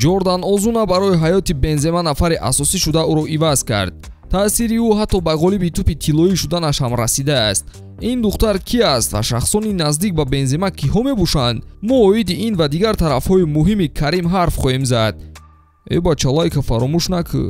ҷордан Озуна барои ҳаёти Бензема нафари асосӣ шуда ӯро иваз кард. таъсири ӯ ҳатто ба ғолиби тӯпи тиллоӣ шуданаш ҳам расидааст. ин духтар ки аст ва шахсони наздик ба Бензема киҳо мебошанд? мо оиди ин ва дигар тарафҳои муҳими Карим ҳарф хоҳем зад. бача лайка фаромӯш накӯ.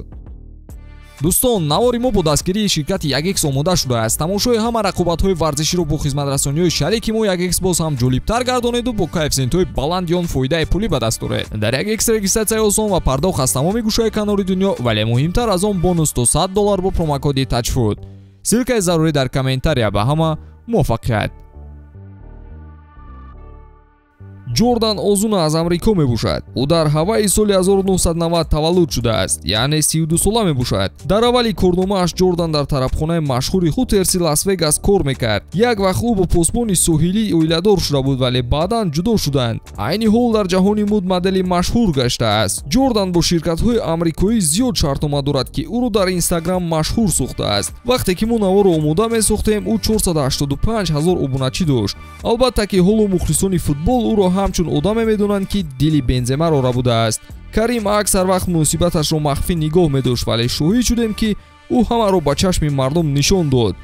дӯстон, навори мо бо дастгирии ширкати Yagex омода шудааст. тамошои ҳама рақобатҳои варзиширо бо хизматрасониҳои шарики мо Yagex боз ҳам ҷолибтар гардонеду бо коэффициентҳои баланди он фоидаи пулӣ ба даст оред. дар Yagex регистратсияи осон ва пардохт аз тамоми гӯшаҳои канори дунё, вале муҳимтар аз он бонус то $100 бо промокоди таҷфуд. силкаи зарурӣ дар комментария. ба ҳама муваффақият. ҷордан Озуна аз амрико мебошад. ӯ дар ҳавайи соли 1990 таваллуд шудааст, яъне 32 сола мебошад. дар аввали корномааш Ҷордан дар тарабхонаи машҳури Хутерси Лас-Вегас кор мекард. як вақт ӯ бо посбони соҳилӣ оиладор шуда буд, вале баъдан ҷудо шуданд. айни ҳол дар ҷаҳони муд модели машҳур гаштааст. Ҷордан бо ширкатҳои амрикоӣ зиёд шартнома дорад, ки ӯро дар Instagram машҳур сохтааст. вақте ки мо наворо омода месохтем, ӯ 485 000 обуначӣ дошт. албатта ки ҳоло мухлисони футбол ӯро ҳамчун одаме медонанд, ки дили Бенземаро рабудааст. Карим аксар вақт муносибаташро махфӣ нигоҳ медошт, вале шоҳид шудем, ки ӯ ҳамаро ба чашми мардум нишон дод.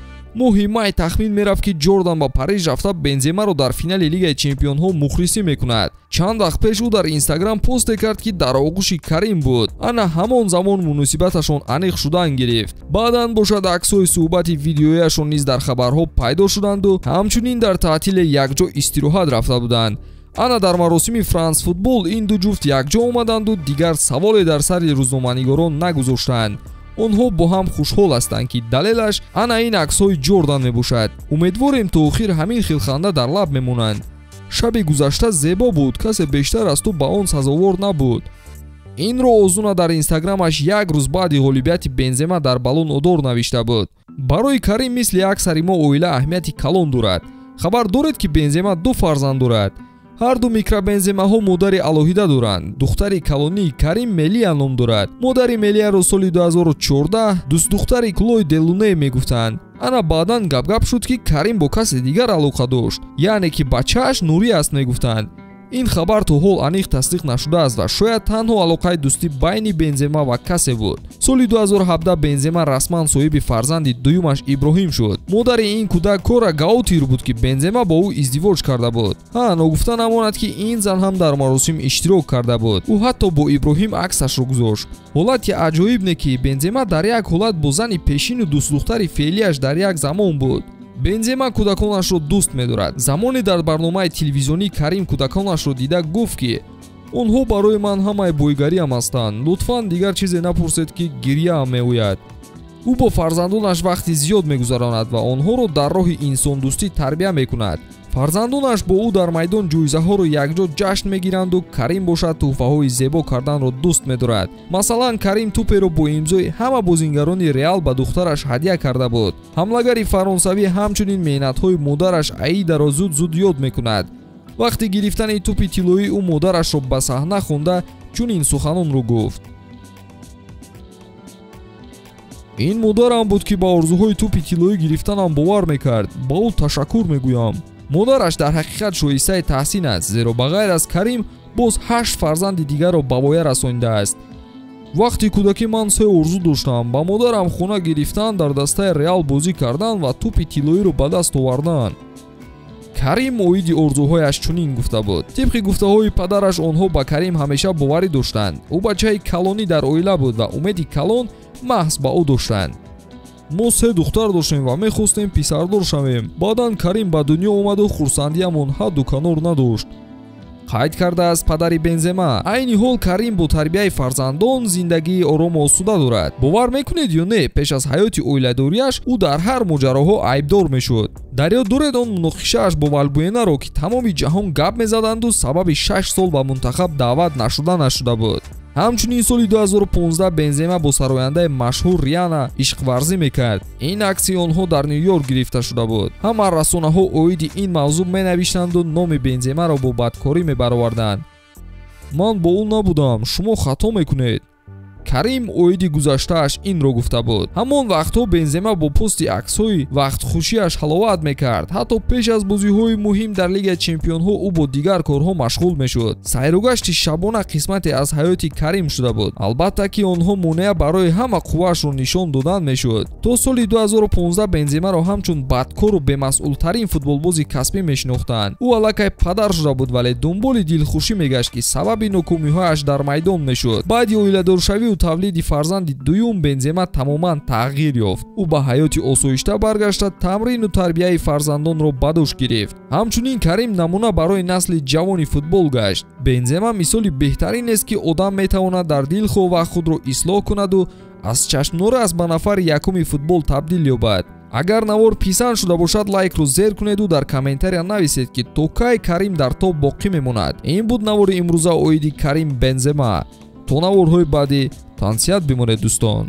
моҳи май тахмин мерафт, ки Ҷордан ба Париж рафта Бенземаро дар финали Лигаи Чемпионҳо мухлисӣ мекунад. чанд вақт пеш ӯ дар Instagram посте кард, ки дар оғӯши Карим буд. ана ҳамон замон муносибаташон аниқ шудан гирифт. баъдан бошад аксҳои суҳбати видеояшон низ дар хабарҳо пайдо шуданду ҳамчунин дар таътиле якҷо истироҳат рафта буданд. ана дар маросими Франс футбол ин ду ҷуфт якҷо омаданду дигар саволе дар сари рӯзноманигорон нагузоштанд. онҳо бо ҳам хушҳол ҳастанд, ки далелаш ана ин аксҳои Ҷордан мебошад. умедворем то охир ҳамин хилханда дар лаб мемонанд. шаби гузашта зебо буд, касе бештар аз ту ба он сазовор набуд. инро Озуна дар Инстаграмаш як рӯз баъди ғолибияти Бензема дар Балон Одор навишта буд. барои Карим мисли аксари мо оила аҳамияти калон дорад. хабар доред, ки Бензема ду фарзанд дорад. ҳар ду микробенземаҳо модари алоҳида доранд. духтари калонии Карим Мелия ном дорад. модари Мелияро соли 2014 дӯстдухтари Клой Делуне мегуфтанд. ана баъдан гап шуд, ки Карим бо касе дигар алоқа дошт, яъне ки бачааш Нурӣ аст мегуфтанд. ин хабар то ҳол аниқ тасдиқ нашудааст ва шояд танҳо алоқаи дӯстӣ байни Бензема ва касе буд. соли 2017 Бензема расман соҳиби фарзанди дуюмаш Иброҳим шуд. модари ин кӯдак Кора Гаутир буд, ки Бензема бо ӯ издивоҷ карда буд. ногуфта намонад, ки ин зан ҳам дар маросим иштирок карда буд. ӯ ҳатто бо Иброҳим аксашро гузошт. ҳолати аҷоиб не, ки Бензема дар як ҳолат бо зани пешину дӯстдухтари феълияш дар як замон буд. Бензема кӯдаконашро дӯст медорад. замоне дар барномаи телевизионӣ Карим кӯдаконашро дида гуфт, ки онҳо барои ман ҳамаи бойгариам ҳастанд. лутфан дигар чизе напурсед, ки гирьяам меояд. ӯ бо фарзандонаш вақти зиёд мегузаронад ва онҳоро дар роҳи инсондӯстӣ тарбия мекунад. фарзандонаш бо ӯ дар майдон ҷоизаҳоро якҷо ҷашн мегиранду Карим бошад тӯҳфаҳои зебо карданро дӯст медорад. масалан, Карим тӯперо бо имзои ҳама бозингарони Реал ба духтараш ҳадия карда буд. ҳамлагари фаронсавӣ ҳамчунин меҳнатҳои модараш Аидаро зуд ёд мекунад. вақти гирифтани тӯпи тиллоӣ ӯ модарашро ба саҳна хонда чунин суханонро гуфт. ин модарам буд, ки ба орзуҳои тӯпи тиллоӣ гирифтанам бовар мекард. ба ӯ ташаккур мегӯям. модараш дар ҳақиқат шоистаи таҳсин аст, зеро ба ғайр аз Карим боз 8 фарзанди дигарро ба воя расонидааст. вақти кӯдакӣ ман 3 орзу доштам. ба модарам хона гирифтан, дар дастаи Реал бозӣ кардан ва тӯпи тиллоиро ба даст овардан. Карим оиди орзуҳояш чунин гуфта буд. тибқи гуфтаҳои падараш онҳо ба Карим ҳамеша боварӣ доштанд. ӯ бачаи калонӣ дар оила буд ва умеди калон маҳз ба ӯ доштанд. мо 3 духтар доштем ва мехостем писардор шавем. баъдан Карим ба дунё омаду хурсандиамон ҳадду канор надошт. қайд кардааст падари Бензема. айни ҳол Карим бо тарбияи фарзандон зиндагии орому осуда дорад. бовар мекунед ё не, пеш аз ҳаёти оиладориаш ӯ дар ҳар моҷароҳо айбдор мешуд. дар ёд доред он муноқишааш бо Валбуенаро, ки тамоми ҷаҳон гап мезаданду сабаби 6 сол ба мунтахаб даъват нашуда буд. ҳамчунин соли 2015 Бензема бо сарояндаи машҳур Риана ишқварзӣ мекард. ин акси онҳо дар Нью-Йорк гирифта шуда буд. ҳама расонаҳо оиди ин мавзӯъ менавиштанду номи Бенземаро бо бадкорӣ мебароварданд. ман бо ӯ набудам, шумо хато мекунед. Карим оиди гузаштааш инро гуфта буд. Ҳамон вақтҳо Бензема бо пости аксҳои вақтхушиаш ҳаловат мекард. Ҳатто пеш аз бозиҳои муҳим дар Лигаи Чемпионҳо ӯ бо дигар корҳо машғул мешуд. Сайругашти шабона қисмате аз ҳаёти Карим шуда буд. Албатта ки онҳо монеа барои ҳама қувваашро нишон додан мешуд. То соли 2015 Бенземаро ҳамчун бадкору бемасъултарин футболбози касбӣ мешинохтанд. ӯ аллакай падар шуда буд, вале дунболи дилхушӣ мегашт ки сабаби нокомиҳояш дар майдон мешуд. Баъди оиладоршавию тавлиди фарзанди дуюм Бензема тамоман тағйир ёфт. ӯ ба ҳаёти осоишта баргашта тамрину тарбияи фарзандонро ба дӯш гирифт. Ҳамчунин Карим намуна барои насли ҷавони футбол гашт. Бензема мисоли беҳтариneст ки одам метавонад дар дил хова худро ислоҳ кунаду аз чашмнорас ба нафари якуми футбол табдил ёбад. Агар навор писанд шуда бошад, лайкро зер кунеду дар комментария нависед ки то кай Карим дар топ боқӣ мемонад. Ин буд навори имрӯза оиди Карим Бензема. То наворҳои баъдӣ тансият бимонед дӯстон.